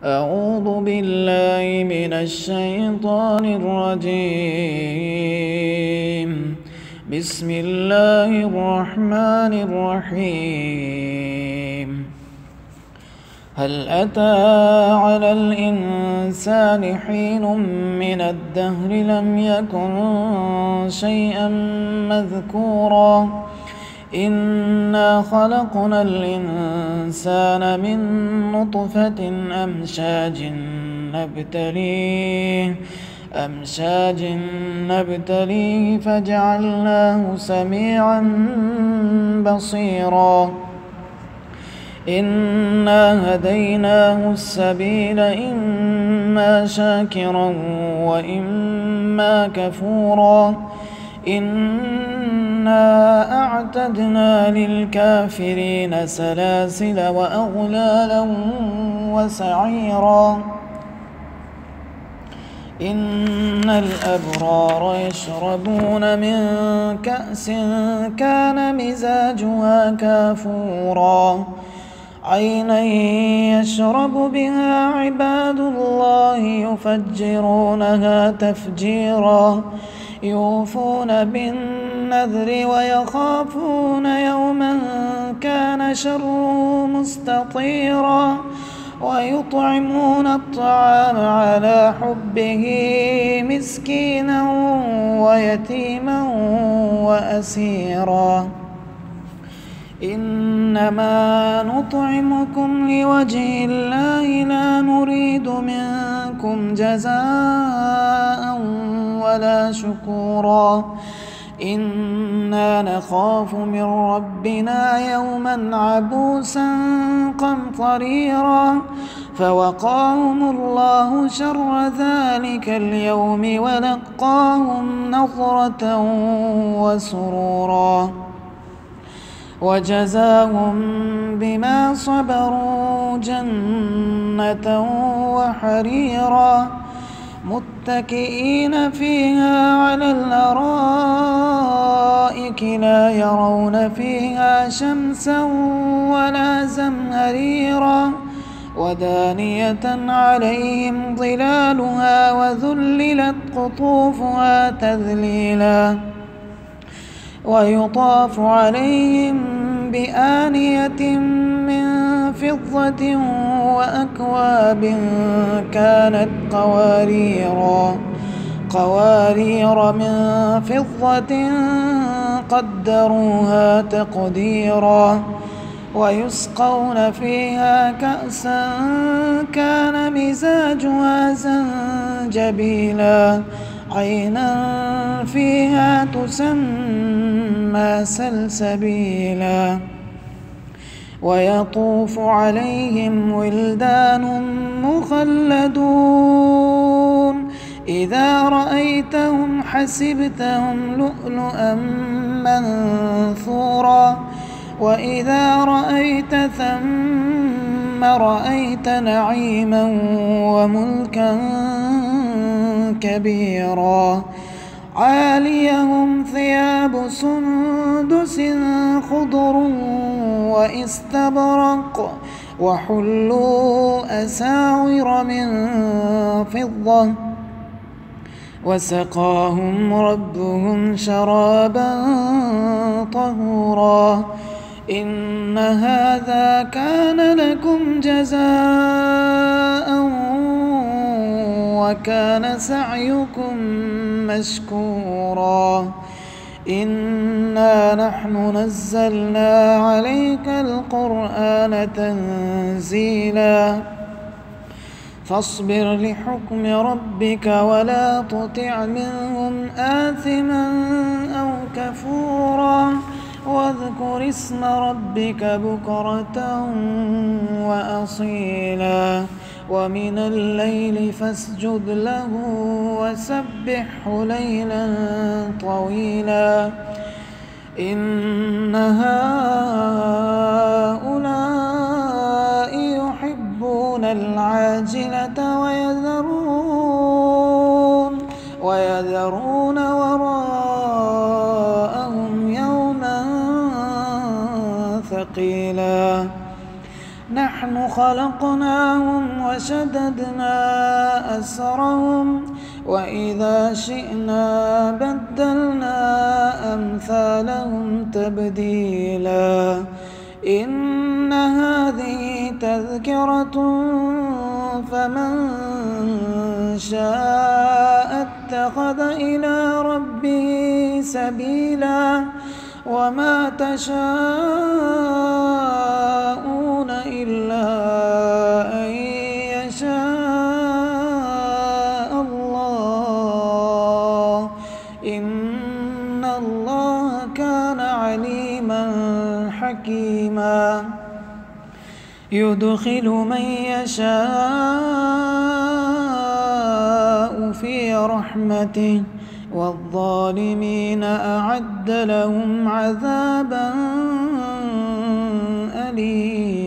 أعوذ بالله من الشيطان الرجيم. بسم الله الرحمن الرحيم. هل أتى على الإنسان حين من الدهر لم يكن شيئا مذكورا إنا خلقنا الإنسان من نطفة أمشاج نبتليه فجعلناه سميعا بصيرا إنا هديناه السبيل إما شاكرا وإما كفورا إنا أعتدنا للكافرين سلاسل وأغلالا وسعيرا إن الأبرار يشربون من كأس كان مزاجها كافورا عينا يشرب بها عباد الله يفجرونها تفجيرا يوفون بالنذر ويخافون يوما كان شره مستطيرا ويطعمون الطعام على حبه مسكينا ويتيما وأسيرا إنما نطعمكم لوجه الله لا نريد منكم جزاء ولا شكورا إنا نخاف من ربنا يوما عبوسا قمطريرا فوقاهم الله شر ذلك اليوم ولقاهم نضرة وسرورا وجزاهم بما صبروا جنة وحريرا متكئين فيها على الأرائك لا يرون فيها شمسا ولا زمهريرا ودانية عليهم ظلالها وذللت قطوفها تذليلا ويطاف عليهم بآنية من فضة وأكواب كانت قوارير من فضة قدروها تقديرا ويسقون فيها كأسا كان مزاجها زنجبيلا عينا فيها تسمى سلسبيلا ويطوف عليهم ولدان مخلدون إذا رأيتهم حسبتهم لؤلؤا منثورا وإذا رأيت ثم رأيت نعيما وملكا كبيرا عاليهم ثياب سندس خضر واستبرق وحلوا أساور من فضة وسقاهم ربهم شرابا طهورا إن هذا كان لكم جزاء وكان سعيكم مشكورا إنا نحن نزلنا عليك القرآن تنزيلا فاصبر لحكم ربك ولا تطع منهم آثما أو كفورا واذكر اسم ربك بكرة وأصيلا ومن الليل فاسجد له وسبحه ليلا طويلا إن هؤلاء يحبون العاجلة ويذرون وراءهم يوما ثقيلا نحن خلقناهم وشددنا أسرهم وإذا شئنا بدلنا أمثالهم تبديلا إن هذه تذكرة فمن شاء اتخذ إلى ربه سبيلا وما تشاءون إلا أن يشاء الله إن الله كان عليما حكيما يدخل من يشاء في رحمته والظالمين أعد لهم عذابا أليما.